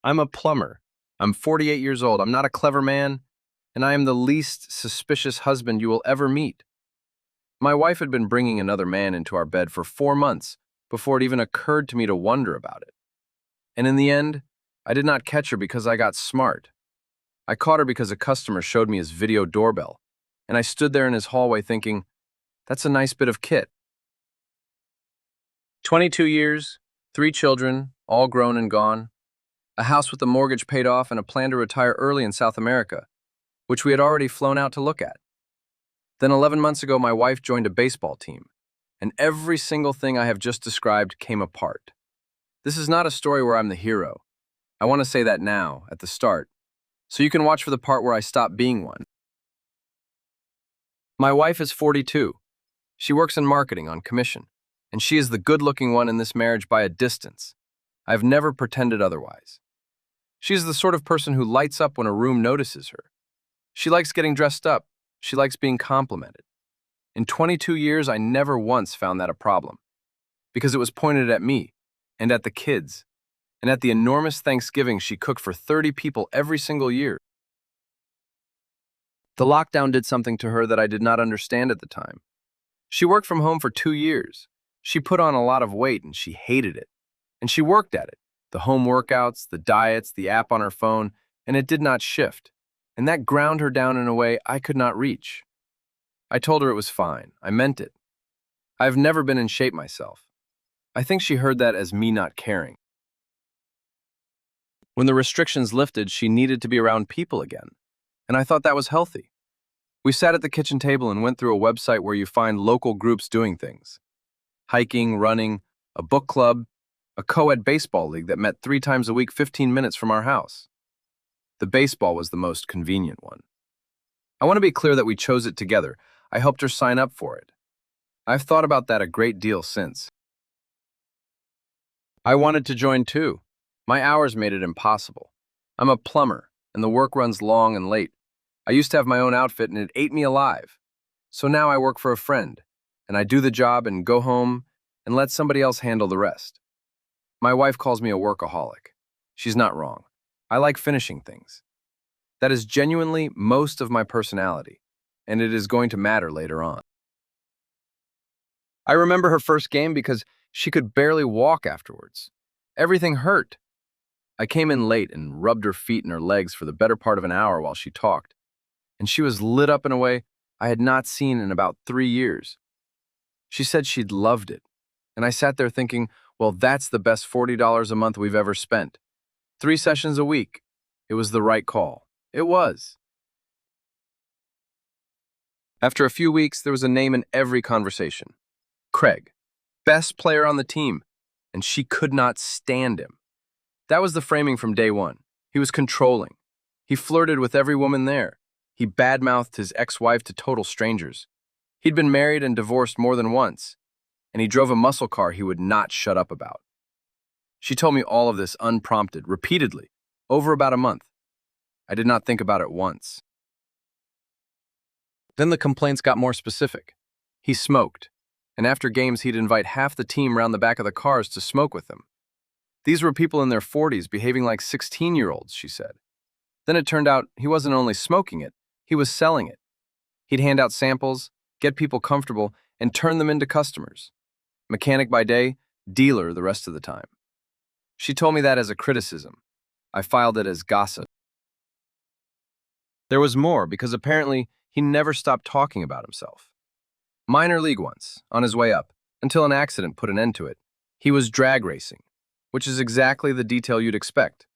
I'm a plumber. I'm 48 years old. I'm not a clever man, and I am the least suspicious husband you will ever meet. My wife had been bringing another man into our bed for 4 months before it even occurred to me to wonder about it. And in the end, I did not catch her because I got smart. I caught her because a customer showed me his video doorbell, and I stood there in his hallway thinking, that's a nice bit of kit. 22 years, 3 children, all grown and gone, a house with the mortgage paid off, and a plan to retire early in South America, which we had already flown out to look at. Then 11 months ago, my wife joined a baseball team, and every single thing I have just described came apart. This is not a story where I'm the hero. I want to say that now, at the start, so you can watch for the part where I stop being one. My wife is 42. She works in marketing on commission, and she is the good-looking one in this marriage by a distance. I have never pretended otherwise. She is the sort of person who lights up when a room notices her. She likes getting dressed up. She likes being complimented. In 22 years, I never once found that a problem, because it was pointed at me, and at the kids, and at the enormous Thanksgiving she cooked for 30 people every single year. The lockdown did something to her that I did not understand at the time. She worked from home for 2 years. She put on a lot of weight, and she hated it. And she worked at it, the home workouts, the diets, the app on her phone, and it did not shift. And that ground her down in a way I could not reach. I told her it was fine. I meant it. I have never been in shape myself. I think she heard that as me not caring. When the restrictions lifted, she needed to be around people again, and I thought that was healthy. We sat at the kitchen table and went through a website where you find local groups doing things. Hiking, running, a book club, a co-ed baseball league that met 3 times a week 15 minutes from our house. The baseball was the most convenient one. I want to be clear that we chose it together. I helped her sign up for it. I've thought about that a great deal since. I wanted to join too. My hours made it impossible. I'm a plumber, and the work runs long and late. I used to have my own outfit, and it ate me alive. So now I work for a friend, and I do the job and go home and let somebody else handle the rest. My wife calls me a workaholic. She's not wrong. I like finishing things. That is genuinely most of my personality, and it is going to matter later on. I remember her first game because she could barely walk afterwards. Everything hurt. I came in late and rubbed her feet and her legs for the better part of an hour while she talked, and she was lit up in a way I had not seen in about 3 years. She said she'd loved it, and I sat there thinking, well, that's the best $40 a month we've ever spent. 3 sessions a week. It was the right call. It was. After a few weeks, there was a name in every conversation. Craig, best player on the team, and she could not stand him. That was the framing from day one. He was controlling. He flirted with every woman there. He badmouthed his ex-wife to total strangers. He'd been married and divorced more than once, and he drove a muscle car he would not shut up about. She told me all of this unprompted, repeatedly, over about a month. I did not think about it once. Then the complaints got more specific. He smoked, and after games he'd invite half the team round the back of the cars to smoke with him. These were people in their 40s behaving like 16-year-olds, she said. Then it turned out he wasn't only smoking it, he was selling it. He'd hand out samples, get people comfortable, and turn them into customers. Mechanic by day, dealer the rest of the time. She told me that as a criticism. I filed it as gossip. There was more, because apparently he never stopped talking about himself. Minor league once, on his way up, until an accident put an end to it. He was drag racing, which is exactly the detail you'd expect.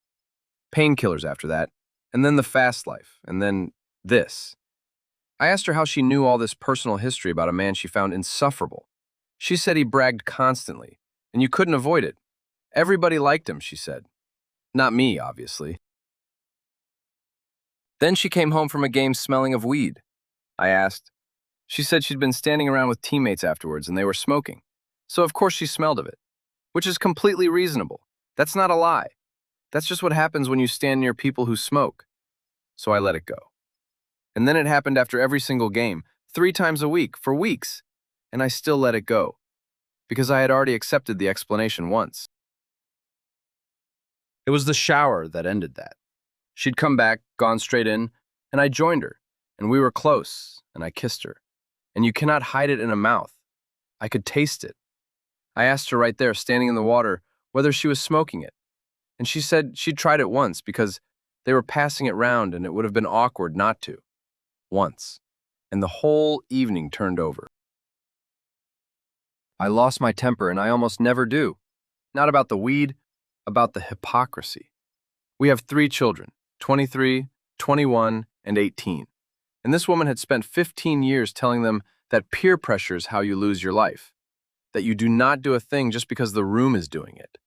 Painkillers after that, and then the fast life, and then this. I asked her how she knew all this personal history about a man she found insufferable. She said he bragged constantly, and you couldn't avoid it. Everybody liked him, she said. Not me, obviously. Then she came home from a game smelling of weed. I asked. She said she'd been standing around with teammates afterwards and they were smoking. So of course she smelled of it, which is completely reasonable. That's not a lie. That's just what happens when you stand near people who smoke. So I let it go. And then it happened after every single game, 3 times a week, for weeks. And I still let it go, because I had already accepted the explanation once. It was the shower that ended that. She'd come back, gone straight in, and I joined her, and we were close, and I kissed her. And you cannot hide it in a mouth. I could taste it. I asked her right there, standing in the water, whether she was smoking it. And she said she'd tried it once because they were passing it round and it would have been awkward not to. Once. And the whole evening turned over. I lost my temper, and I almost never do. Not about the weed, about the hypocrisy. We have 3 children, 23, 21, and 18. And this woman had spent 15 years telling them that peer pressure is how you lose your life, that you do not do a thing just because the room is doing it.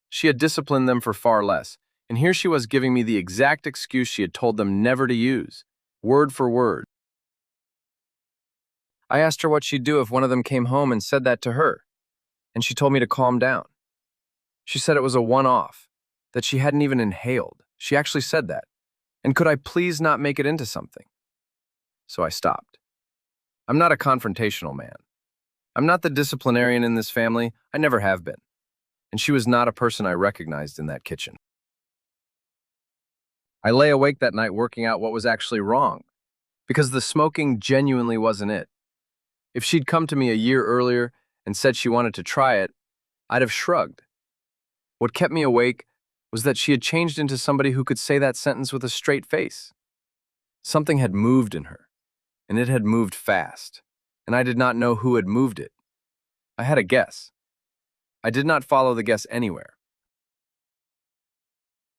She had disciplined them for far less, and here she was giving me the exact excuse she had told them never to use, word for word. I asked her what she'd do if one of them came home and said that to her, and she told me to calm down. She said it was a one-off, that she hadn't even inhaled. She actually said that. And could I please not make it into something? So I stopped. I'm not a confrontational man. I'm not the disciplinarian in this family. I never have been. And she was not a person I recognized in that kitchen. I lay awake that night working out what was actually wrong, because the smoking genuinely wasn't it. If she'd come to me a year earlier and said she wanted to try it, I'd have shrugged. What kept me awake was that she had changed into somebody who could say that sentence with a straight face. Something had moved in her, and it had moved fast, and I did not know who had moved it. I had a guess. I did not follow the guess anywhere.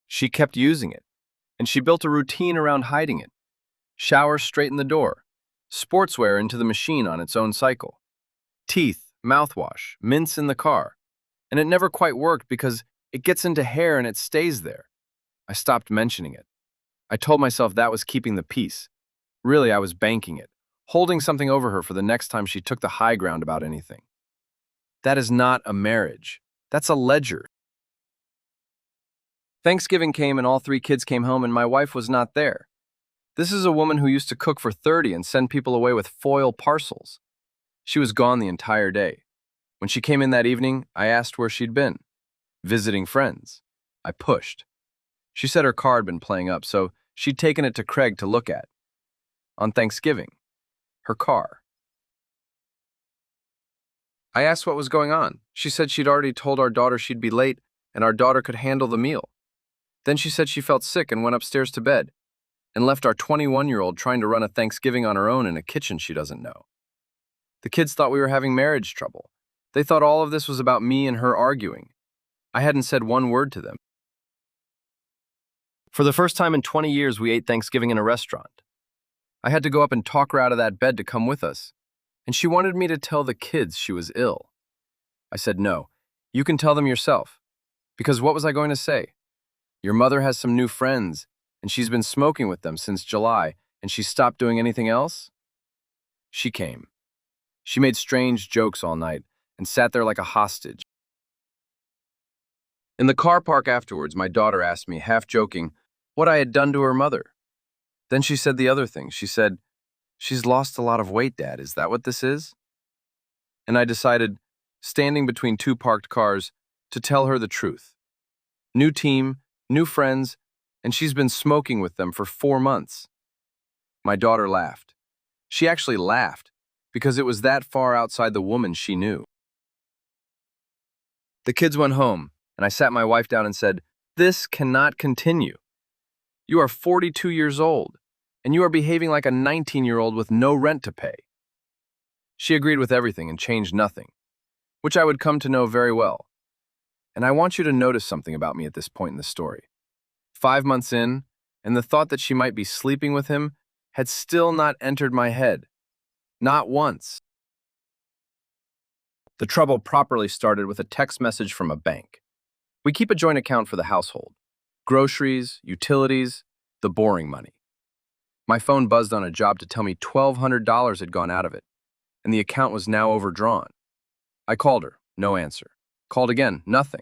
She kept using it, and she built a routine around hiding it. Shower straight in the door, sportswear into the machine on its own cycle, teeth, mouthwash, mints in the car, and it never quite worked because it gets into hair and it stays there. I stopped mentioning it. I told myself that was keeping the peace. Really, I was banking it, holding something over her for the next time she took the high ground about anything. That is not a marriage. That's a ledger. Thanksgiving came and all 3 kids came home and my wife was not there. This is a woman who used to cook for 30 and send people away with foil parcels. She was gone the entire day. When she came in that evening, I asked where she'd been. Visiting friends. I pushed. She said her car had been playing up, so she'd taken it to Craig to look at. On Thanksgiving. Her car. I asked what was going on. She said she'd already told our daughter she'd be late and our daughter could handle the meal. Then she said she felt sick and went upstairs to bed and left our 21-year-old trying to run a Thanksgiving on her own in a kitchen she doesn't know. The kids thought we were having marriage trouble. They thought all of this was about me and her arguing. I hadn't said one word to them. For the first time in 20 years, we ate Thanksgiving in a restaurant. I had to go up and talk her out of that bed to come with us, and she wanted me to tell the kids she was ill. I said, no, you can tell them yourself. Because what was I going to say? Your mother has some new friends, and she's been smoking with them since July, and she stopped doing anything else? She came. She made strange jokes all night and sat there like a hostage. In the car park afterwards, my daughter asked me, half joking, what I had done to her mother. Then she said the other thing. She said, she's lost a lot of weight, Dad. Is that what this is? And I decided, standing between 2 parked cars, to tell her the truth. New team, new friends, and she's been smoking with them for 4 months. My daughter laughed. She actually laughed, because it was that far outside the woman she knew. The kids went home, and I sat my wife down and said, this cannot continue. You are 42 years old, and you are behaving like a 19-year-old with no rent to pay. She agreed with everything and changed nothing, which I would come to know very well. And I want you to notice something about me at this point in the story. 5 months in, and the thought that she might be sleeping with him had still not entered my head. Not once. The trouble properly started with a text message from a bank. We keep a joint account for the household. Groceries, utilities, the boring money. My phone buzzed on a job to tell me $1,200 had gone out of it, and the account was now overdrawn. I called her, no answer. Called again, nothing.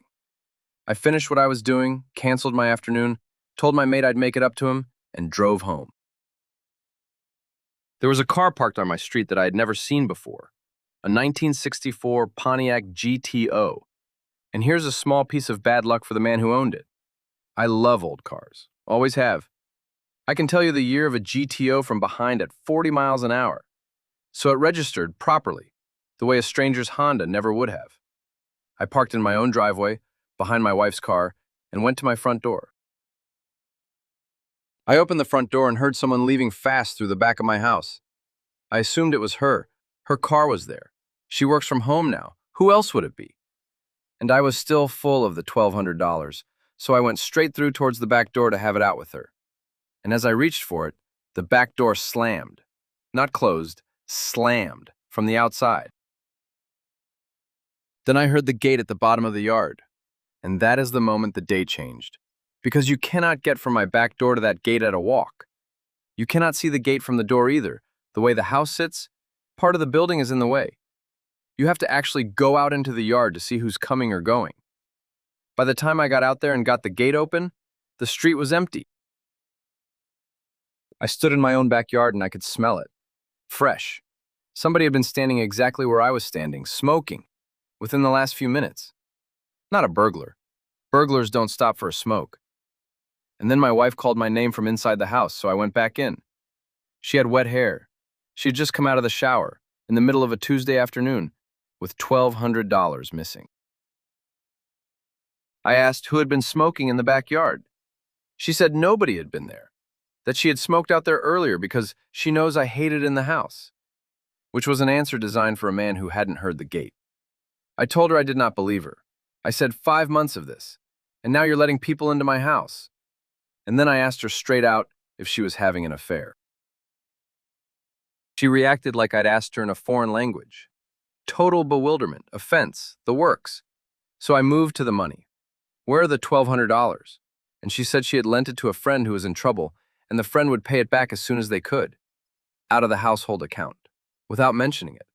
I finished what I was doing, canceled my afternoon, told my mate I'd make it up to him, and drove home. There was a car parked on my street that I had never seen before, a 1964 Pontiac GTO. And here's a small piece of bad luck for the man who owned it. I love old cars. Always have. I can tell you the year of a GTO from behind at 40 miles an hour. So it registered properly, the way a stranger's Honda never would have. I parked in my own driveway, behind my wife's car, and went to my front door. I opened the front door and heard someone leaving fast through the back of my house. I assumed it was her. Her car was there. She works from home now. Who else would it be? And I was still full of the $1,200, so I went straight through towards the back door to have it out with her. And as I reached for it, the back door slammed. Not closed, slammed from the outside. Then I heard the gate at the bottom of the yard. And that is the moment the day changed. Because you cannot get from my back door to that gate at a walk. You cannot see the gate from the door either. The way the house sits, part of the building is in the way. You have to actually go out into the yard to see who's coming or going. By the time I got out there and got the gate open, the street was empty. I stood in my own backyard and I could smell it. Fresh. Somebody had been standing exactly where I was standing, smoking, within the last few minutes. Not a burglar. Burglars don't stop for a smoke. And then my wife called my name from inside the house, so I went back in. She had wet hair. She had just come out of the shower, in the middle of a Tuesday afternoon, with $1,200 missing. I asked who had been smoking in the backyard. She said nobody had been there, that she had smoked out there earlier because she knows I hate it in the house, which was an answer designed for a man who hadn't heard the gate. I told her I did not believe her. I said 5 months of this, and now you're letting people into my house. And then I asked her straight out if she was having an affair. She reacted like I'd asked her in a foreign language. Total bewilderment, offense, the works. So I moved to the money. Where are the $1,200? And she said she had lent it to a friend who was in trouble, and the friend would pay it back as soon as they could, out of the household account, without mentioning it.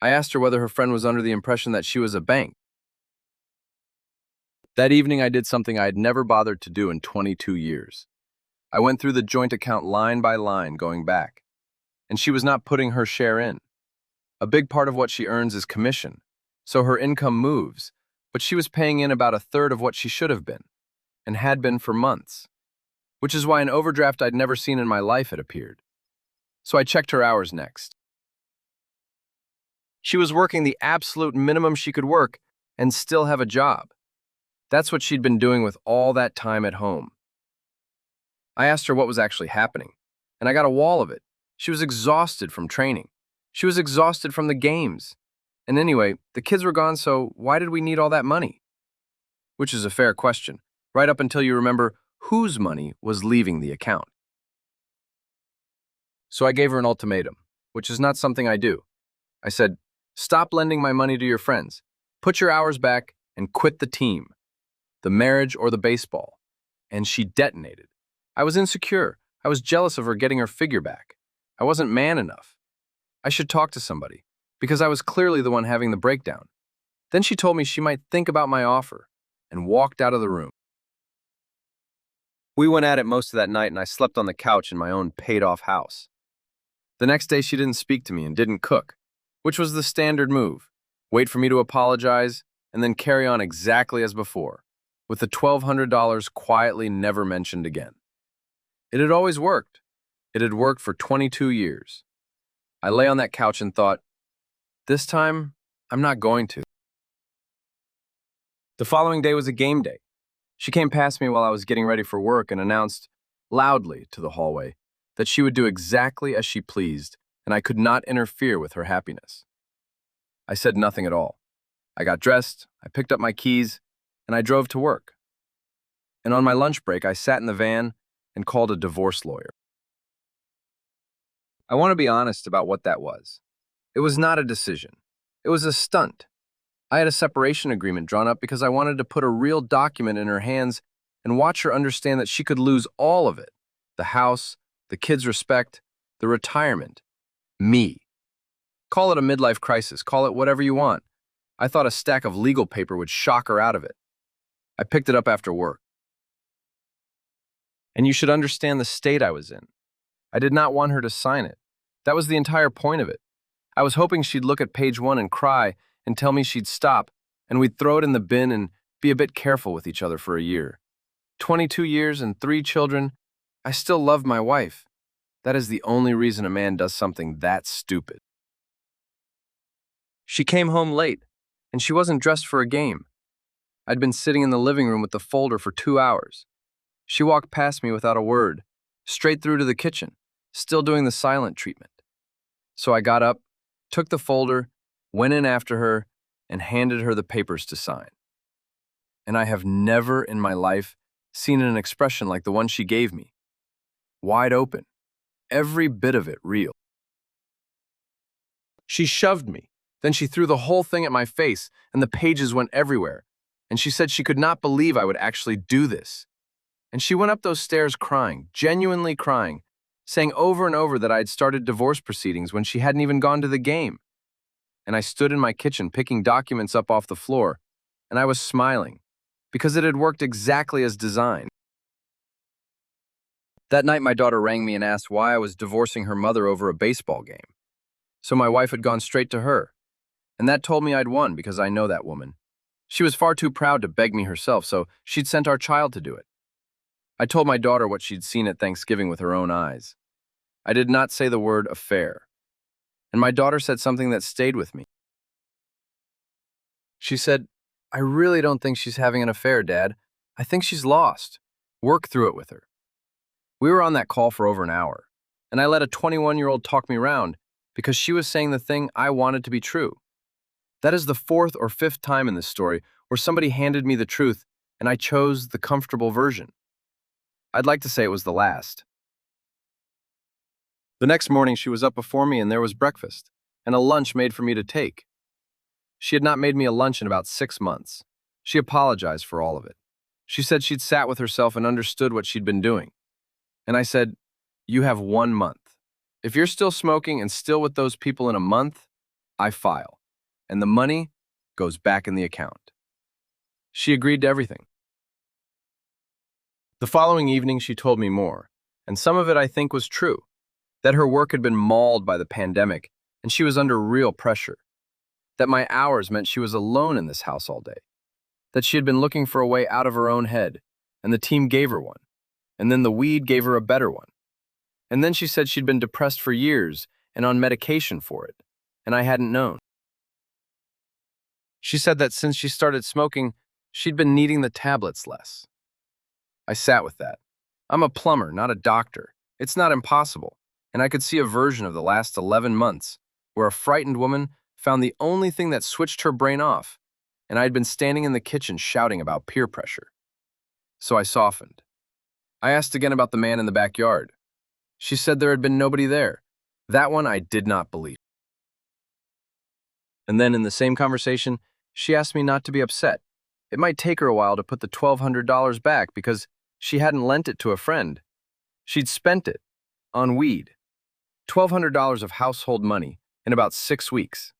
I asked her whether her friend was under the impression that she was a bank. That evening I did something I had never bothered to do in 22 years. I went through the joint account line by line, going back. And she was not putting her share in. A big part of what she earns is commission, so her income moves, but she was paying in about 1/3 of what she should have been, and had been for months, which is why an overdraft I'd never seen in my life had appeared. So I checked her hours next. She was working the absolute minimum she could work and still have a job. That's what she'd been doing with all that time at home. I asked her what was actually happening, and I got a wall of it. She was exhausted from training. She was exhausted from the games. And anyway, the kids were gone, so why did we need all that money? Which is a fair question, right up until you remember whose money was leaving the account. So I gave her an ultimatum, which is not something I do. I said, stop lending my money to your friends. Put your hours back and quit the team, the marriage or the baseball. And she detonated. I was insecure. I was jealous of her getting her figure back. I wasn't man enough. I should talk to somebody, because I was clearly the one having the breakdown. Then she told me she might think about my offer, and walked out of the room. We went at it most of that night, and I slept on the couch in my own paid-off house. The next day she didn't speak to me and didn't cook, which was the standard move. Wait for me to apologize, and then carry on exactly as before, with the $1,200 quietly never mentioned again. It had always worked. It had worked for 22 years. I lay on that couch and thought, this time, I'm not going to. The following day was a game day. She came past me while I was getting ready for work and announced, loudly to the hallway, that she would do exactly as she pleased, and I could not interfere with her happiness. I said nothing at all. I got dressed, I picked up my keys, and I drove to work. And on my lunch break, I sat in the van and called a divorce lawyer. I want to be honest about what that was. It was not a decision. It was a stunt. I had a separation agreement drawn up because I wanted to put a real document in her hands and watch her understand that she could lose all of it. The house, the kids' respect, the retirement, me. Call it a midlife crisis, call it whatever you want. I thought a stack of legal paper would shock her out of it. I picked it up after work. And you should understand the state I was in. I did not want her to sign it. That was the entire point of it. I was hoping she'd look at page 1 and cry and tell me she'd stop, and we'd throw it in the bin and be a bit careful with each other for a year. 22 years and 3 children, I still love my wife. That is the only reason a man does something that stupid. She came home late, and she wasn't dressed for a game. I'd been sitting in the living room with the folder for 2 hours. She walked past me without a word, straight through to the kitchen, still doing the silent treatment. So I got up, took the folder, went in after her, and handed her the papers to sign. And I have never in my life seen an expression like the one she gave me. Wide open, every bit of it real. She shoved me, then she threw the whole thing at my face, and the pages went everywhere. And she said she could not believe I would actually do this. And she went up those stairs crying, genuinely crying, saying over and over that I had started divorce proceedings when she hadn't even gone to the game. And I stood in my kitchen picking documents up off the floor, and I was smiling, because it had worked exactly as designed. That night my daughter rang me and asked why I was divorcing her mother over a baseball game. So my wife had gone straight to her, and that told me I'd won because I know that woman. She was far too proud to beg me herself, so she'd sent our child to do it. I told my daughter what she'd seen at Thanksgiving with her own eyes. I did not say the word affair. And my daughter said something that stayed with me. She said, "I really don't think she's having an affair, Dad. I think she's lost. Work through it with her." We were on that call for over an hour, and I let a 21-year-old talk me round because she was saying the thing I wanted to be true. That is the 4th or 5th time in this story where somebody handed me the truth and I chose the comfortable version. I'd like to say it was the last. The next morning she was up before me and there was breakfast and a lunch made for me to take. She had not made me a lunch in about 6 months. She apologized for all of it. She said she'd sat with herself and understood what she'd been doing. And I said, "You have 1 month. If you're still smoking and still with those people in a month, I file. And the money goes back in the account." She agreed to everything. The following evening, she told me more, and some of it I think was true, that her work had been mauled by the pandemic, and she was under real pressure, that my hours meant she was alone in this house all day, that she had been looking for a way out of her own head, and the team gave her one, and then the weed gave her a better one. And then she said she'd been depressed for years and on medication for it, and I hadn't known. She said that since she started smoking, she'd been needing the tablets less. I sat with that. I'm a plumber, not a doctor. It's not impossible, and I could see a version of the last 11 months where a frightened woman found the only thing that switched her brain off, and I had been standing in the kitchen shouting about peer pressure. So I softened. I asked again about the man in the backyard. She said there had been nobody there. That one I did not believe. And then in the same conversation, she asked me not to be upset. It might take her a while to put the $1,200 back because she hadn't lent it to a friend. She'd spent it on weed. $1,200 of household money in about 6 weeks.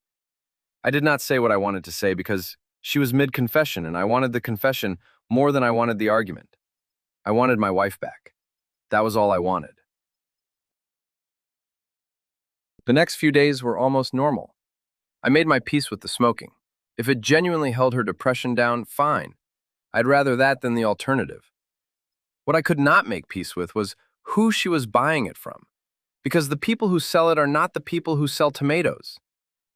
I did not say what I wanted to say because she was mid-confession and I wanted the confession more than I wanted the argument. I wanted my wife back. That was all I wanted. The next few days were almost normal. I made my peace with the smoking. If it genuinely held her depression down, fine. I'd rather that than the alternative. What I could not make peace with was who she was buying it from, because the people who sell it are not the people who sell tomatoes.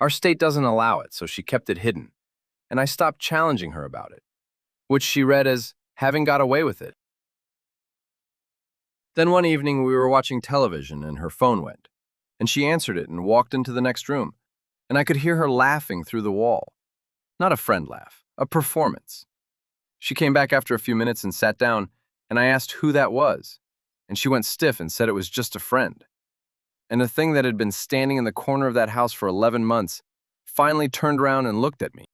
Our state doesn't allow it, so she kept it hidden, and I stopped challenging her about it, which she read as having got away with it. Then one evening we were watching television and her phone went, and she answered it and walked into the next room, and I could hear her laughing through the wall. Not a friend laugh, a performance. She came back after a few minutes and sat down, and I asked who that was, and she went stiff and said it was just a friend. And the thing that had been standing in the corner of that house for 11 months finally turned around and looked at me.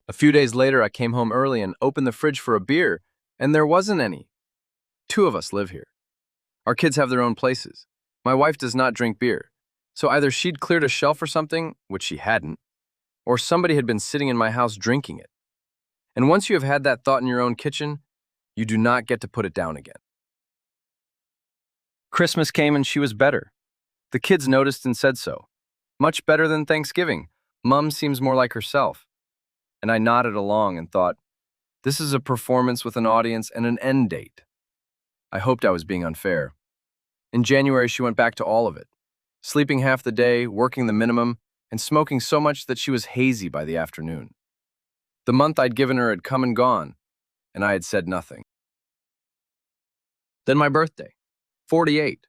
A few days later, I came home early and opened the fridge for a beer, and there wasn't any. 2 of us live here. Our kids have their own places. My wife does not drink beer, so either she'd cleared a shelf or something, which she hadn't, or somebody had been sitting in my house drinking it. And once you have had that thought in your own kitchen, you do not get to put it down again. Christmas came and she was better. The kids noticed and said so. Much better than Thanksgiving. Mom seems more like herself. And I nodded along and thought, This is a performance with an audience and an end date. I hoped I was being unfair. In January, she went back to all of it, sleeping half the day, working the minimum, and smoking so much that she was hazy by the afternoon. The month I'd given her had come and gone, and I had said nothing. Then my birthday, 48.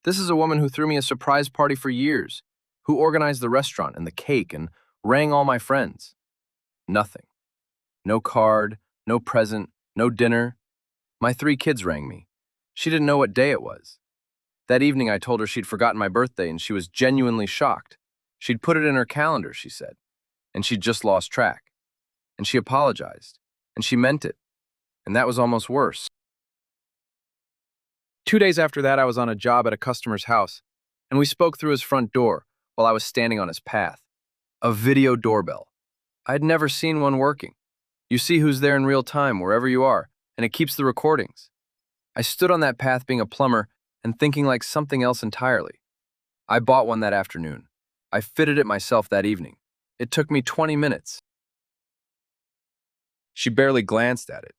This is a woman who threw me a surprise party for years, who organized the restaurant and the cake and rang all my friends. Nothing. No card, no present, no dinner. My 3 kids rang me. She didn't know what day it was. That evening I told her she'd forgotten my birthday and she was genuinely shocked. She'd put it in her calendar, she said, and she'd just lost track. And she apologized, and she meant it, and that was almost worse. 2 days after that, I was on a job at a customer's house, and we spoke through his front door while I was standing on his path. A video doorbell. I'd never seen one working. You see who's there in real time wherever you are, and it keeps the recordings. I stood on that path being a plumber and thinking like something else entirely. I bought one that afternoon. I fitted it myself that evening. It took me 20 minutes. She barely glanced at it.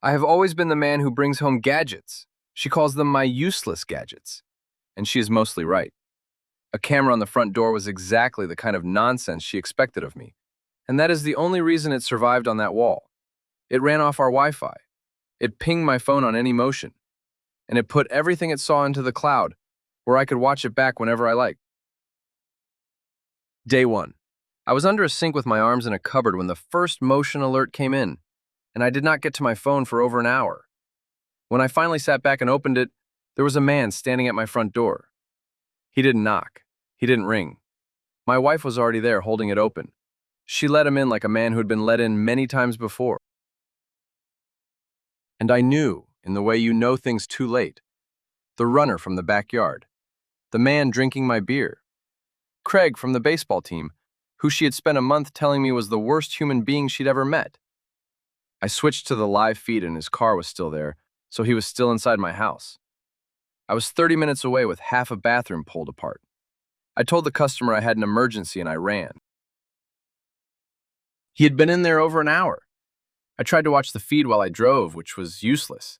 I have always been the man who brings home gadgets. She calls them my useless gadgets. And she is mostly right. A camera on the front door was exactly the kind of nonsense she expected of me. And that is the only reason it survived on that wall. It ran off our Wi-Fi. It pinged my phone on any motion. And it put everything it saw into the cloud, where I could watch it back whenever I liked. Day 1. I was under a sink with my arms in a cupboard when the first motion alert came in, and I did not get to my phone for over an hour. When I finally sat back and opened it, there was a man standing at my front door. He didn't knock. He didn't ring. My wife was already there holding it open. She let him in like a man who had been let in many times before. And I knew, in the way you know things too late, the runner from the backyard, the man drinking my beer, Craig from the baseball team, who she had spent a month telling me was the worst human being she'd ever met. I switched to the live feed and his car was still there, so he was still inside my house. I was 30 minutes away with half a bathroom pulled apart. I told the customer I had an emergency and I ran. He had been in there over an hour. I tried to watch the feed while I drove, which was useless.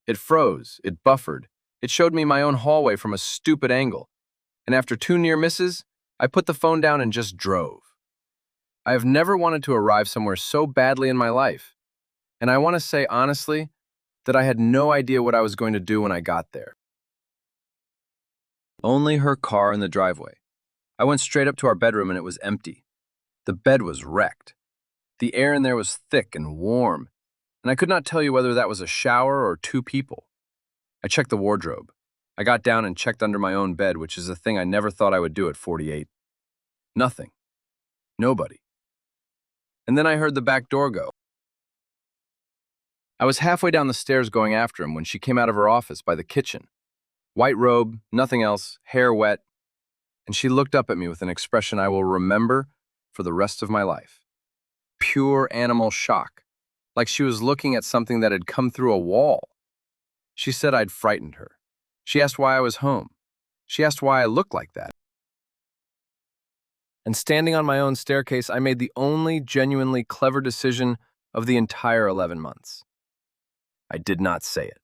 It froze, it buffered, it showed me my own hallway from a stupid angle, and after 2 near misses, I put the phone down and just drove. I have never wanted to arrive somewhere so badly in my life, and I want to say honestly that I had no idea what I was going to do when I got there. Only her car in the driveway. I went straight up to our bedroom and it was empty. The bed was wrecked. The air in there was thick and warm, and I could not tell you whether that was a shower or 2 people. I checked the wardrobe. I got down and checked under my own bed, which is a thing I never thought I would do at 48. Nothing. Nobody. And then I heard the back door go. I was halfway down the stairs going after him when she came out of her office by the kitchen. White robe, nothing else, hair wet, and she looked up at me with an expression I will remember for the rest of my life. Pure animal shock, like she was looking at something that had come through a wall. She said I'd frightened her. She asked why I was home. She asked why I looked like that. And standing on my own staircase, I made the only genuinely clever decision of the entire 11 months. I did not say it.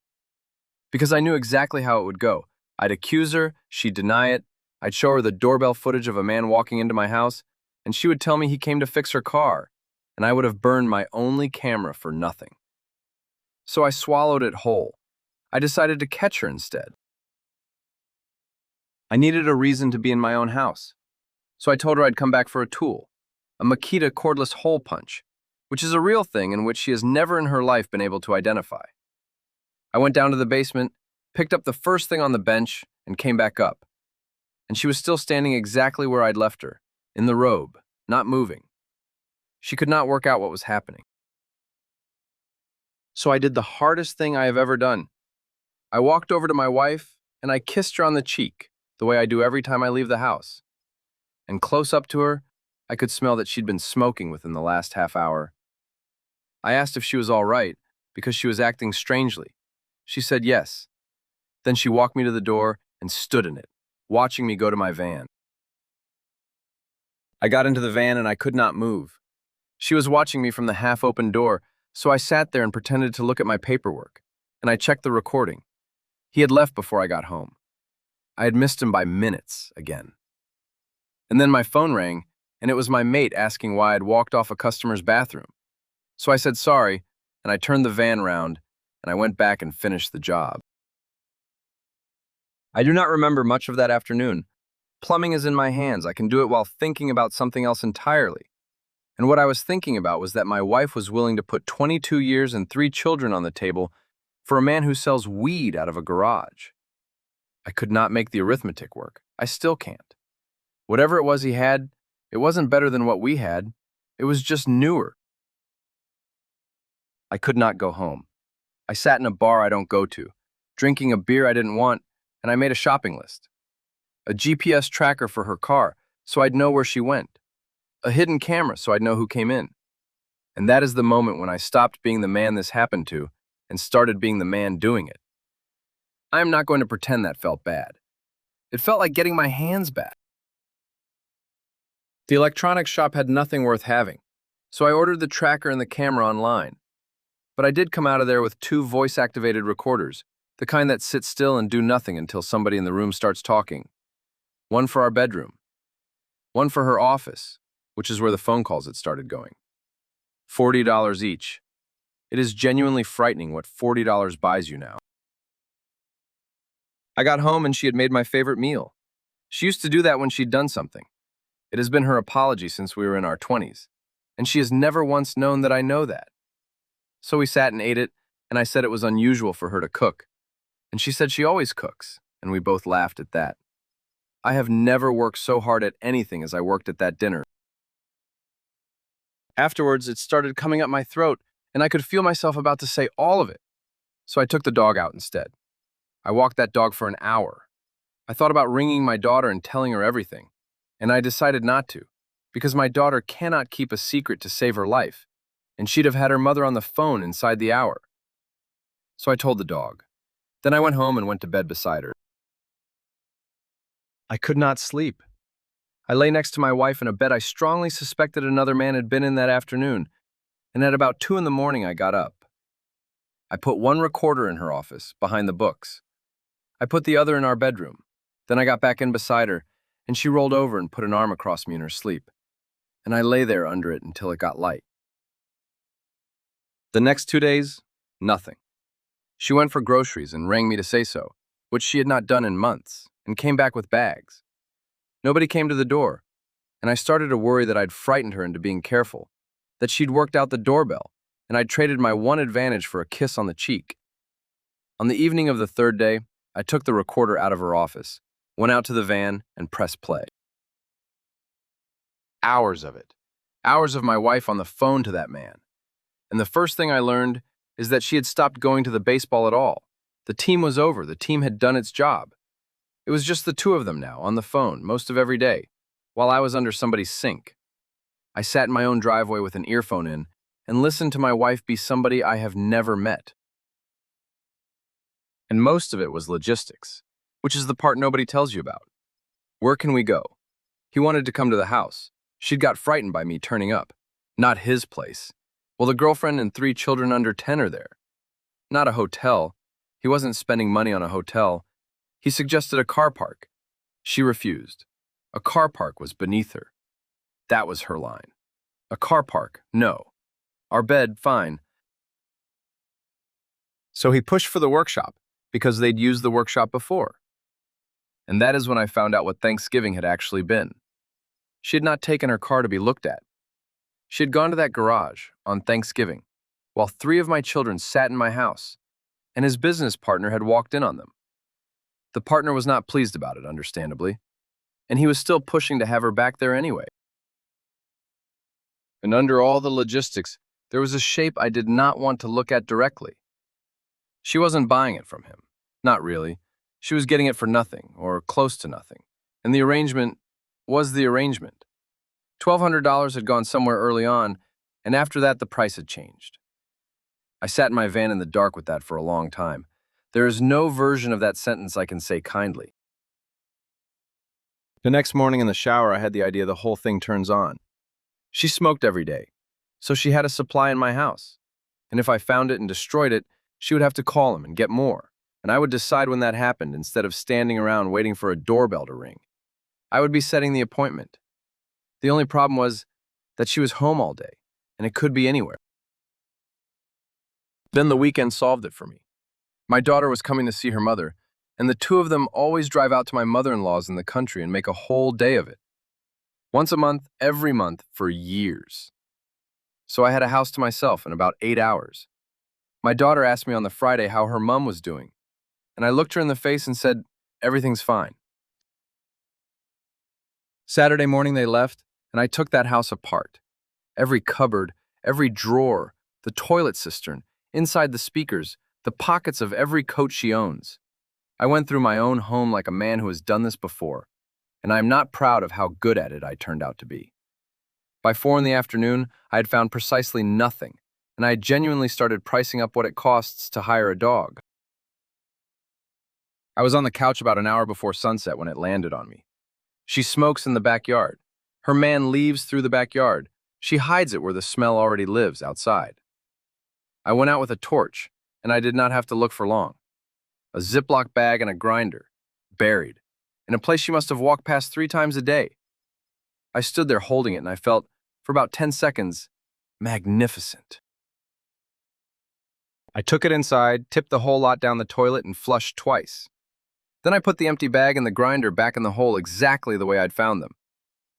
Because I knew exactly how it would go. I'd accuse her, she'd deny it, I'd show her the doorbell footage of a man walking into my house, and she would tell me he came to fix her car, and I would have burned my only camera for nothing. So I swallowed it whole. I decided to catch her instead. I needed a reason to be in my own house. So I told her I'd come back for a tool, a Makita cordless hole punch, which is a real thing in which she has never in her life been able to identify. I went down to the basement, picked up the first thing on the bench, and came back up. And she was still standing exactly where I'd left her, in the robe, not moving. She could not work out what was happening. So I did the hardest thing I have ever done. I walked over to my wife, and I kissed her on the cheek, the way I do every time I leave the house. And close up to her, I could smell that she'd been smoking within the last half hour. I asked if she was all right, because she was acting strangely. She said yes. Then she walked me to the door and stood in it, watching me go to my van. I got into the van and I could not move. She was watching me from the half-open door, So I sat there and pretended to look at my paperwork, and I checked the recording. He had left before I got home. I had missed him by minutes again. And then my phone rang, and it was my mate asking why I'd walked off a customer's bathroom. So I said sorry, and I turned the van round, and I went back and finished the job. I do not remember much of that afternoon. Plumbing is in my hands. I can do it while thinking about something else entirely. And what I was thinking about was that my wife was willing to put 22 years and 3 children on the table for a man who sells weed out of a garage. I could not make the arithmetic work. I still can't. Whatever it was he had, it wasn't better than what we had. It was just newer. I could not go home. I sat in a bar I don't go to, drinking a beer I didn't want, and I made a shopping list. A GPS tracker for her car, so I'd know where she went. A hidden camera, so I'd know who came in. And that is the moment when I stopped being the man this happened to and started being the man doing it. I am not going to pretend that felt bad. It felt like getting my hands back. The electronics shop had nothing worth having, so I ordered the tracker and the camera online. But I did come out of there with 2 voice-activated recorders, the kind that sit still and do nothing until somebody in the room starts talking. One for our bedroom. One for her office, which is where the phone calls had started going. $40 each. It is genuinely frightening what $40 buys you now. I got home and she had made my favorite meal. She used to do that when she'd done something. It has been her apology since we were in our 20s, and she has never once known that I know that. So we sat and ate it, and I said it was unusual for her to cook. And she said she always cooks, and we both laughed at that. I have never worked so hard at anything as I worked at that dinner. Afterwards, it started coming up my throat, and I could feel myself about to say all of it. So I took the dog out instead. I walked that dog for an hour. I thought about ringing my daughter and telling her everything, and I decided not to, because my daughter cannot keep a secret to save her life, and she'd have had her mother on the phone inside the hour. So I told the dog. Then I went home and went to bed beside her. I could not sleep. I lay next to my wife in a bed I strongly suspected another man had been in that afternoon, and at about 2 in the morning I got up. I put one recorder in her office, behind the books. I put the other in our bedroom. Then I got back in beside her, and she rolled over and put an arm across me in her sleep, and I lay there under it until it got light. The next 2 days, nothing. She went for groceries and rang me to say so, which she had not done in months, and came back with bags. Nobody came to the door, and I started to worry that I'd frightened her into being careful, that she'd worked out the doorbell, and I'd traded my one advantage for a kiss on the cheek. On the evening of the 3rd day, I took the recorder out of her office, went out to the van, and pressed play. Hours of it. Hours of my wife on the phone to that man. And the first thing I learned is that she had stopped going to the baseball at all. The team was over. The team had done its job. It was just the 2 of them now, on the phone, most of every day, while I was under somebody's sink. I sat in my own driveway with an earphone in and listened to my wife be somebody I have never met. And most of it was logistics, which is the part nobody tells you about. Where can we go? He wanted to come to the house. She'd got frightened by me turning up. Not his place. Well, the girlfriend and 3 children under 10 are there. Not a hotel. He wasn't spending money on a hotel. He suggested a car park. She refused. A car park was beneath her. That was her line. A car park, no. Our bed, fine. So he pushed for the workshop, because they'd used the workshop before. And that is when I found out what Thanksgiving had actually been. She had not taken her car to be looked at. She had gone to that garage on Thanksgiving, while 3 of my children sat in my house, and his business partner had walked in on them. The partner was not pleased about it, understandably, and he was still pushing to have her back there anyway. And under all the logistics, there was a shape I did not want to look at directly. She wasn't buying it from him. Not really. She was getting it for nothing, or close to nothing, and the arrangement was the arrangement. $1,200 had gone somewhere early on, and after that the price had changed. I sat in my van in the dark with that for a long time. There is no version of that sentence I can say kindly. The next morning in the shower, I had the idea the whole thing turns on. She smoked every day, so she had a supply in my house. And if I found it and destroyed it, she would have to call him and get more. And I would decide when that happened instead of standing around waiting for a doorbell to ring. I would be setting the appointment. The only problem was that she was home all day, and it could be anywhere. Then the weekend solved it for me. My daughter was coming to see her mother, and the two of them always drive out to my mother-in-law's in the country and make a whole day of it. Once a month, every month, for years. So I had a house to myself in about 8 hours. My daughter asked me on the Friday how her mom was doing, and I looked her in the face and said, "Everything's fine." Saturday morning they left, and I took that house apart. Every cupboard, every drawer, the toilet cistern, inside the speakers, the pockets of every coat she owns. I went through my own home like a man who has done this before, and I am not proud of how good at it I turned out to be. By 4 in the afternoon, I had found precisely nothing, and I had genuinely started pricing up what it costs to hire a dog. I was on the couch about an hour before sunset when it landed on me. She smokes in the backyard. Her man leaves through the backyard. She hides it where the smell already lives, outside. I went out with a torch, and I did not have to look for long. A Ziploc bag and a grinder, buried, in a place she must have walked past 3 times a day. I stood there holding it, and I felt, for about 10 seconds, magnificent. I took it inside, tipped the whole lot down the toilet, and flushed twice. Then I put the empty bag and the grinder back in the hole exactly the way I'd found them,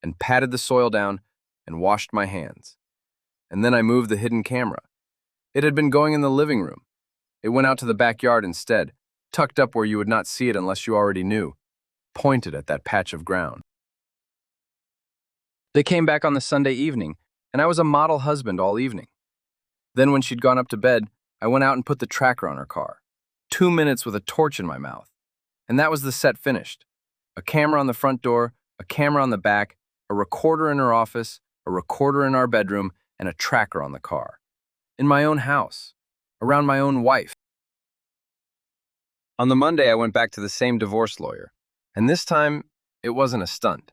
and patted the soil down and washed my hands. And then I moved the hidden camera. It had been going in the living room. It went out to the backyard instead, tucked up where you would not see it unless you already knew, pointed at that patch of ground. They came back on the Sunday evening, and I was a model husband all evening. Then when she'd gone up to bed, I went out and put the tracker on her car. 2 minutes with a torch in my mouth. And that was the set finished. A camera on the front door, a camera on the back, a recorder in her office, a recorder in our bedroom, and a tracker on the car. In my own house. Around my own wife. On the Monday, I went back to the same divorce lawyer. And this time, it wasn't a stunt.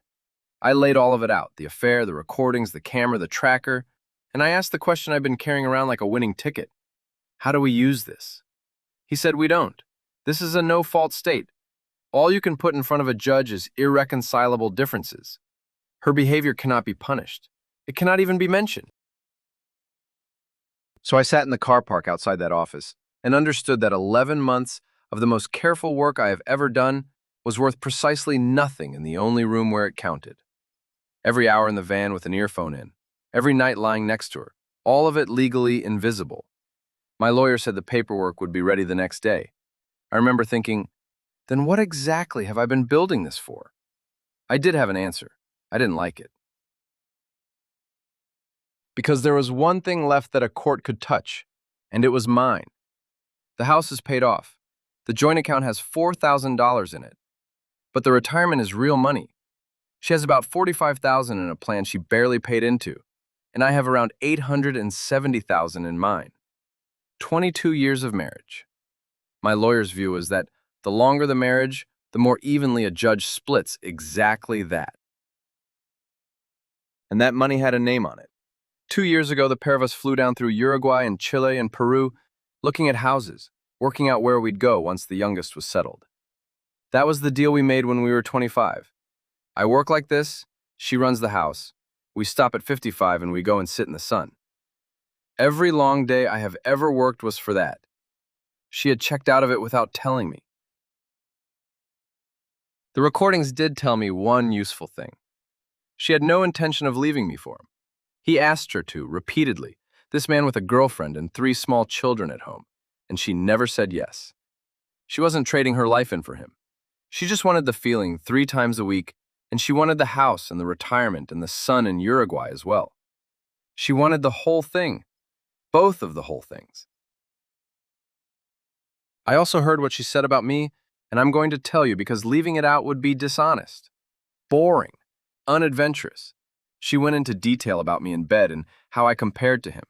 I laid all of it out, the affair, the recordings, the camera, the tracker, and I asked the question I've been carrying around like a winning ticket. How do we use this? He said, we don't. This is a no-fault state. All you can put in front of a judge is irreconcilable differences. Her behavior cannot be punished. It cannot even be mentioned. So I sat in the car park outside that office and understood that 11 months of the most careful work I have ever done was worth precisely nothing in the only room where it counted. Every hour in the van with an earphone in, every night lying next to her, all of it legally invisible. My lawyer said the paperwork would be ready the next day. I remember thinking, then what exactly have I been building this for? I did have an answer. I didn't like it. Because there was one thing left that a court could touch, and it was mine. The house is paid off. The joint account has $4,000 in it. But the retirement is real money. She has about $45,000 in a plan she barely paid into, and I have around $870,000 in mine. 22 years of marriage. My lawyer's view is that the longer the marriage, the more evenly a judge splits exactly that. And that money had a name on it. 2 years ago, the pair of us flew down through Uruguay and Chile and Peru, looking at houses, working out where we'd go once the youngest was settled. That was the deal we made when we were 25. I work like this, she runs the house. We stop at 55 and we go and sit in the sun. Every long day I have ever worked was for that. She had checked out of it without telling me. The recordings did tell me one useful thing. She had no intention of leaving me for him. He asked her to, repeatedly, this man with a girlfriend and 3 small children at home, and she never said yes. She wasn't trading her life in for him. She just wanted the feeling 3 times a week, and she wanted the house and the retirement and the sun in Uruguay as well. She wanted the whole thing, both of the whole things. I also heard what she said about me, and I'm going to tell you because leaving it out would be dishonest, boring, unadventurous. She went into detail about me in bed and how I compared to him.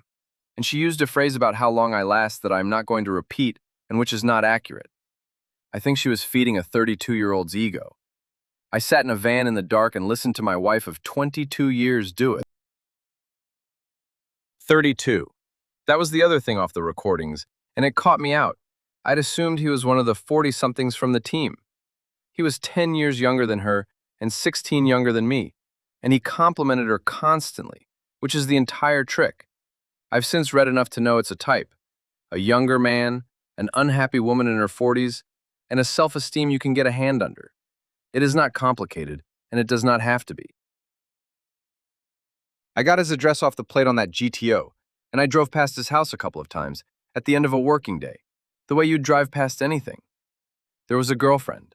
And she used a phrase about how long I last that I'm not going to repeat and which is not accurate. I think she was feeding a 32-year-old's ego. I sat in a van in the dark and listened to my wife of 22 years do it. 32. That was the other thing off the recordings, and it caught me out. I'd assumed he was one of the 40-somethings from the team. He was 10 years younger than her and 16 younger than me, and he complimented her constantly, which is the entire trick. I've since read enough to know it's a type. A younger man, an unhappy woman in her 40s, and a self-esteem you can get a hand under. It is not complicated, and it does not have to be. I got his address off the plate on that GTO, and I drove past his house a couple of times, at the end of a working day, the way you'd drive past anything. There was a girlfriend.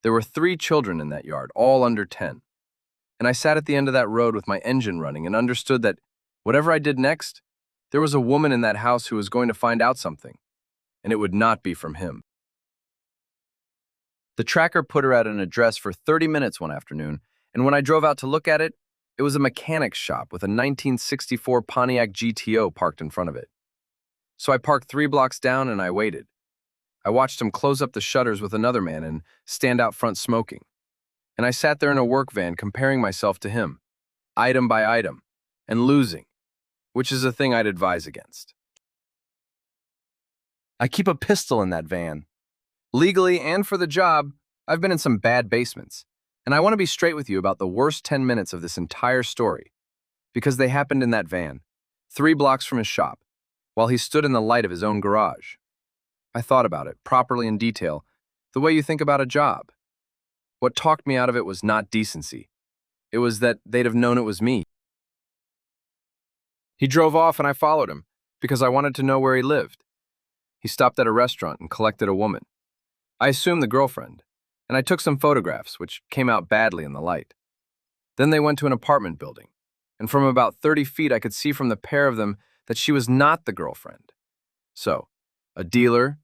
There were 3 children in that yard, all under 10. And I sat at the end of that road with my engine running and understood that whatever I did next, there was a woman in that house who was going to find out something, and it would not be from him. The tracker put her at an address for 30 minutes one afternoon, and when I drove out to look at it, it was a mechanic's shop with a 1964 Pontiac GTO parked in front of it. So I parked 3 blocks down and I waited. I watched him close up the shutters with another man and stand out front smoking. And I sat there in a work van comparing myself to him, item by item, and losing, which is a thing I'd advise against. I keep a pistol in that van. Legally and for the job, I've been in some bad basements, and I want to be straight with you about the worst 10 minutes of this entire story, because they happened in that van, 3 blocks from his shop, while he stood in the light of his own garage. I thought about it, properly in detail, the way you think about a job. What talked me out of it was not decency. It was that they'd have known it was me. He drove off and I followed him, because I wanted to know where he lived. He stopped at a restaurant and collected a woman. I assumed the girlfriend, and I took some photographs, which came out badly in the light. Then they went to an apartment building, and from about 30 feet I could see from the pair of them that she was not the girlfriend. So, a dealer,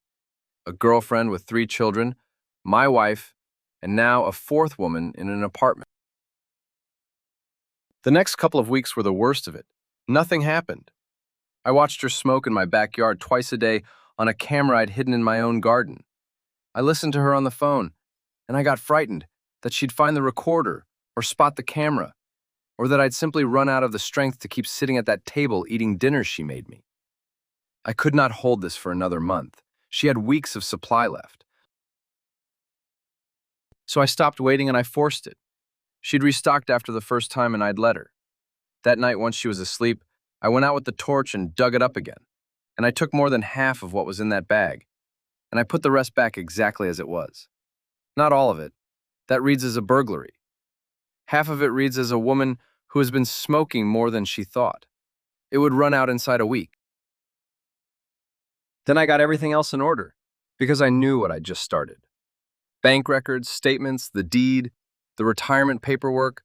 a girlfriend with 3 children, my wife, and now a 4th woman in an apartment. The next couple of weeks were the worst of it. Nothing happened. I watched her smoke in my backyard twice a day on a camera I'd hidden in my own garden. I listened to her on the phone, and I got frightened that she'd find the recorder or spot the camera, or that I'd simply run out of the strength to keep sitting at that table eating dinner she made me. I could not hold this for another month. She had weeks of supply left. So I stopped waiting and I forced it. She'd restocked after the first time and I'd let her. That night, once she was asleep, I went out with the torch and dug it up again, and I took more than half of what was in that bag, and I put the rest back exactly as it was. Not all of it. That reads as a burglary. Half of it reads as a woman who has been smoking more than she thought. It would run out inside a week. Then I got everything else in order, because I knew what I'd just started. Bank records, statements, the deed, the retirement paperwork,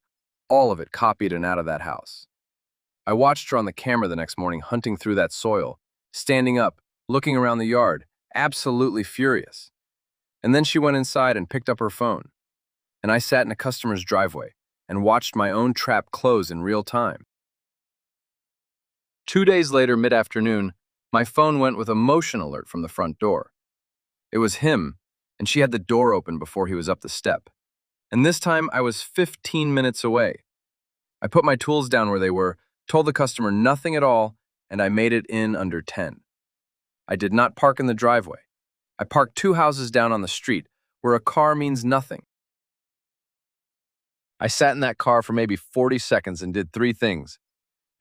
all of it copied and out of that house. I watched her on the camera the next morning hunting through that soil, standing up, looking around the yard, absolutely furious. And then she went inside and picked up her phone. And I sat in a customer's driveway and watched my own trap close in real time. 2 days later, mid-afternoon, my phone went with a motion alert from the front door. It was him, and she had the door open before he was up the step. And this time, I was 15 minutes away. I put my tools down where they were, told the customer nothing at all, and I made it in under 10. I did not park in the driveway. I parked 2 houses down on the street, where a car means nothing. I sat in that car for maybe 40 seconds and did 3 things.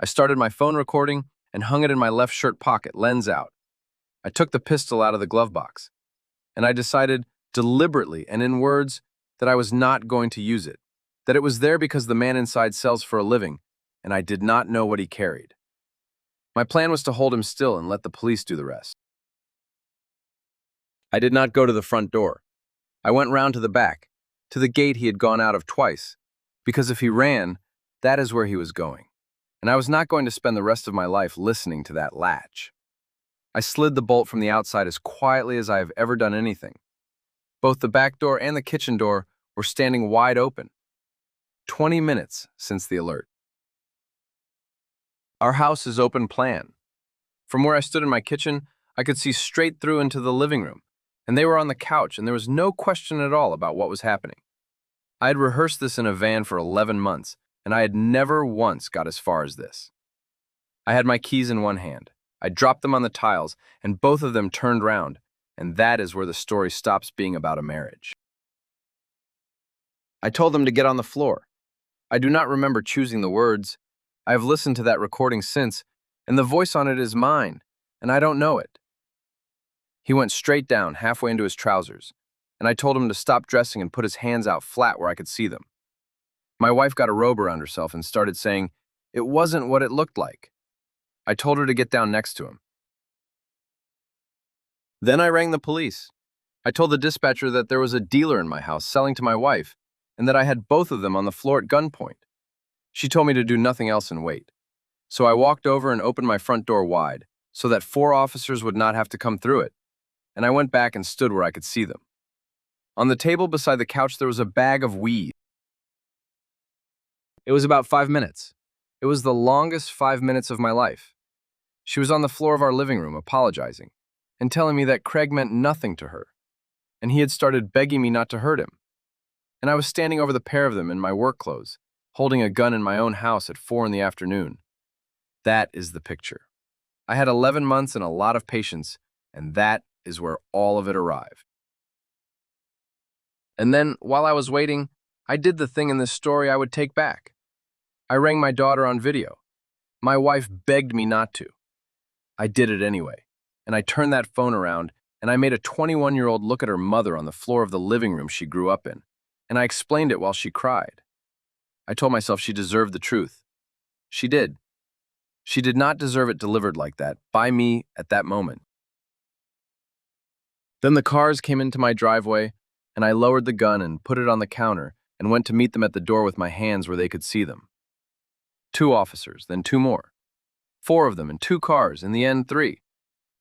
I started my phone recording and hung it in my left shirt pocket, lens out. I took the pistol out of the glove box, and I decided deliberately and in words that I was not going to use it, that it was there because the man inside sells for a living, and I did not know what he carried. My plan was to hold him still and let the police do the rest. I did not go to the front door. I went round to the back, to the gate he had gone out of twice, because if he ran, that is where he was going, and I was not going to spend the rest of my life listening to that latch. I slid the bolt from the outside as quietly as I have ever done anything. Both the back door and the kitchen door were standing wide open. 20 minutes since the alert. Our house is open plan. From where I stood in my kitchen, I could see straight through into the living room, and they were on the couch, and there was no question at all about what was happening. I had rehearsed this in a van for 11 months, and I had never once got as far as this. I had my keys in one hand, I dropped them on the tiles, and both of them turned round, and that is where the story stops being about a marriage. I told them to get on the floor. I do not remember choosing the words. I have listened to that recording since, and the voice on it is mine, and I don't know it. He went straight down, halfway into his trousers, and I told him to stop dressing and put his hands out flat where I could see them. My wife got a robe around herself and started saying, it wasn't what it looked like. I told her to get down next to him. Then I rang the police. I told the dispatcher that there was a dealer in my house selling to my wife, and that I had both of them on the floor at gunpoint. She told me to do nothing else and wait. So I walked over and opened my front door wide, so that 4 officers would not have to come through it, and I went back and stood where I could see them. On the table beside the couch there was a bag of weed. It was about 5 minutes. It was the longest 5 minutes of my life. She was on the floor of our living room apologizing and telling me that Craig meant nothing to her, and he had started begging me not to hurt him. And I was standing over the pair of them in my work clothes, holding a gun in my own house at 4 in the afternoon. That is the picture. I had 11 months and a lot of patience, and that is where all of it arrived. And then, while I was waiting, I did the thing in this story I would take back. I rang my daughter on video. My wife begged me not to. I did it anyway, and I turned that phone around, and I made a 21-year-old look at her mother on the floor of the living room she grew up in, and I explained it while she cried. I told myself she deserved the truth. She did. She did not deserve it delivered like that, by me at that moment. Then the cars came into my driveway, and I lowered the gun and put it on the counter and went to meet them at the door with my hands where they could see them. 2 officers, then 2 more. 4 of them in 2 cars, in the end 3.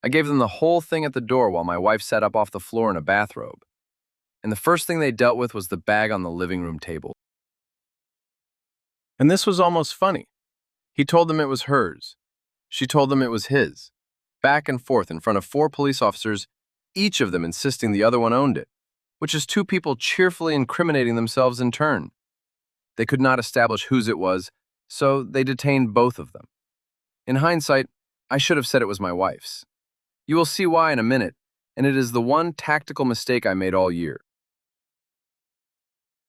I gave them the whole thing at the door while my wife sat up off the floor in a bathrobe. And the first thing they dealt with was the bag on the living room table. And this was almost funny. He told them it was hers. She told them it was his. Back and forth in front of 4 police officers, each of them insisting the other one owned it, which is 2 people cheerfully incriminating themselves in turn. They could not establish whose it was, so they detained both of them. In hindsight, I should have said it was my wife's. You will see why in a minute, and it is the one tactical mistake I made all year.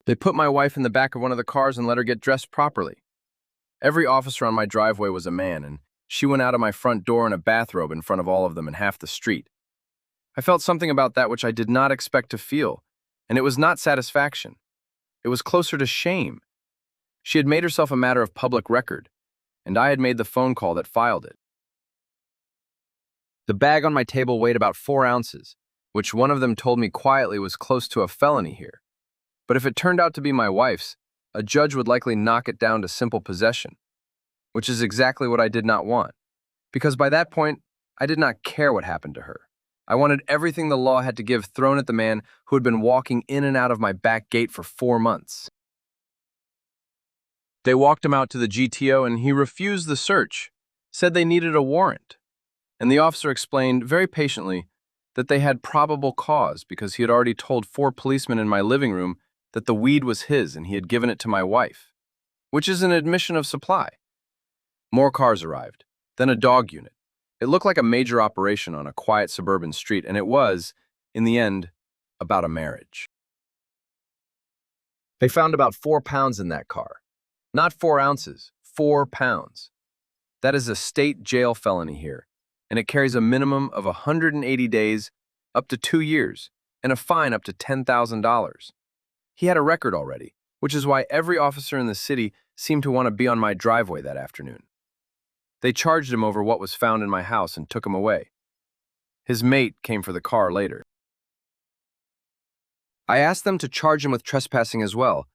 They put my wife in the back of one of the cars and let her get dressed properly. Every officer on my driveway was a man, and she went out of my front door in a bathrobe in front of all of them in half the street. I felt something about that which I did not expect to feel, and it was not satisfaction. It was closer to shame. She had made herself a matter of public record, and I had made the phone call that filed it. The bag on my table weighed about 4 ounces, which one of them told me quietly was close to a felony here. But if it turned out to be my wife's, a judge would likely knock it down to simple possession, which is exactly what I did not want, because by that point, I did not care what happened to her. I wanted everything the law had to give thrown at the man who had been walking in and out of my back gate for 4 months. They walked him out to the GTO and he refused the search, said they needed a warrant. And the officer explained very patiently that they had probable cause because he had already told 4 policemen in my living room that the weed was his and he had given it to my wife, which is an admission of supply. More cars arrived, then a dog unit. It looked like a major operation on a quiet suburban street, and it was, in the end, about a marriage. They found about 4 pounds in that car. Not 4 ounces, 4 pounds. That is a state jail felony here, and it carries a minimum of 180 days, up to 2 years, and a fine up to $10,000. He had a record already, which is why every officer in the city seemed to want to be on my driveway that afternoon. They charged him over what was found in my house and took him away. His mate came for the car later. I asked them to charge him with trespassing as well,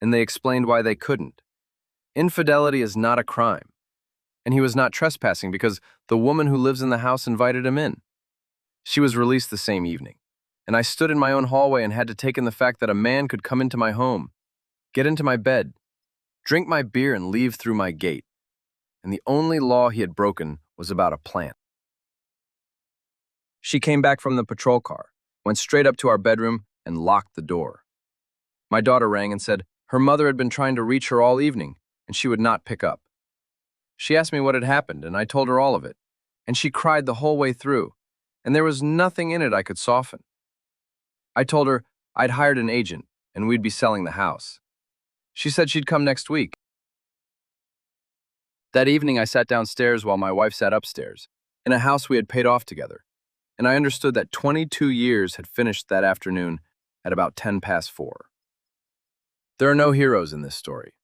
and they explained why they couldn't. Infidelity is not a crime, and he was not trespassing because the woman who lives in the house invited him in. She was released the same evening, and I stood in my own hallway and had to take in the fact that a man could come into my home, get into my bed, drink my beer and leave through my gate, and the only law he had broken was about a plant. She came back from the patrol car, went straight up to our bedroom, and locked the door. My daughter rang and said her mother had been trying to reach her all evening, and she would not pick up. She asked me what had happened, and I told her all of it, and she cried the whole way through, and there was nothing in it I could soften. I told her I'd hired an agent, and we'd be selling the house. She said she'd come next week. That evening, I sat downstairs while my wife sat upstairs, in a house we had paid off together, and I understood that 22 years had finished that afternoon at about 4:10. There are no heroes in this story.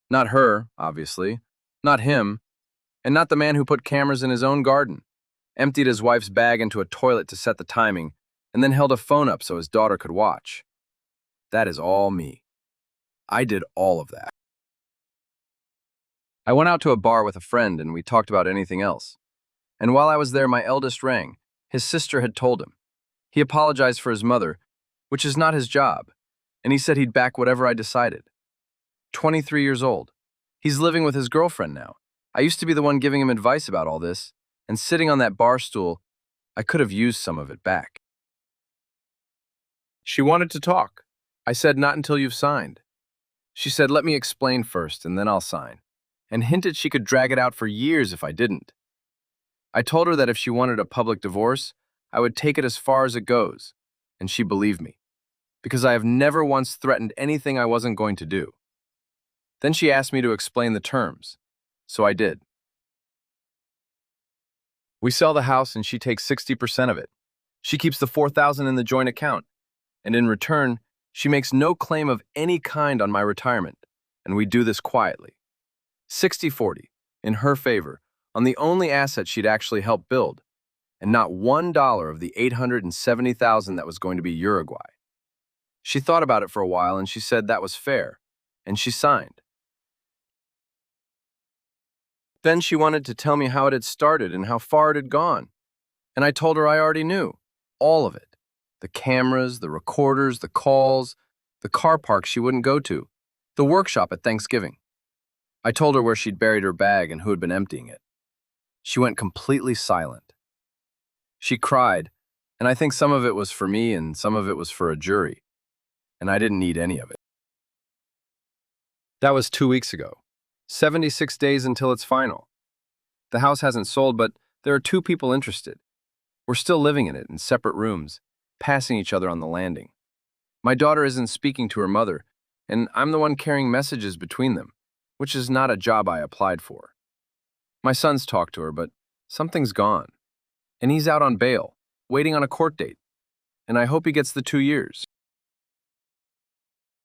Not her, obviously, not him, and not the man who put cameras in his own garden, emptied his wife's bag into a toilet to set the timing, and then held a phone up so his daughter could watch. That is all me. I did all of that. I went out to a bar with a friend and we talked about anything else. And while I was there, my eldest rang. His sister had told him. He apologized for his mother, which is not his job, and he said he'd back whatever I decided. 23 years old. He's living with his girlfriend now. I used to be the one giving him advice about all this, and sitting on that bar stool, I could have used some of it back. She wanted to talk. I said, not until you've signed. She said, let me explain first, and then I'll sign, and hinted she could drag it out for years if I didn't. I told her that if she wanted a public divorce, I would take it as far as it goes, and she believed me, because I have never once threatened anything I wasn't going to do. Then she asked me to explain the terms, so I did. We sell the house and she takes 60% of it. She keeps the $4,000 in the joint account, and in return, she makes no claim of any kind on my retirement, and we do this quietly. 60-40, in her favor, on the only asset she'd actually helped build, and not $1 of the $870,000 that was going to be Uruguay. She thought about it for a while and she said that was fair, and she signed. Then she wanted to tell me how it had started and how far it had gone, and I told her I already knew, all of it. The cameras, the recorders, the calls, the car park she wouldn't go to, the workshop at Thanksgiving. I told her where she'd buried her bag and who had been emptying it. She went completely silent. She cried, and I think some of it was for me and some of it was for a jury, and I didn't need any of it. That was 2 weeks ago. 76 days until it's final. The house hasn't sold, but there are 2 people interested. We're still living in it in separate rooms, passing each other on the landing. My daughter isn't speaking to her mother, and I'm the one carrying messages between them, which is not a job I applied for. My son's talked to her, but something's gone, and he's out on bail, waiting on a court date, and I hope he gets the 2 years.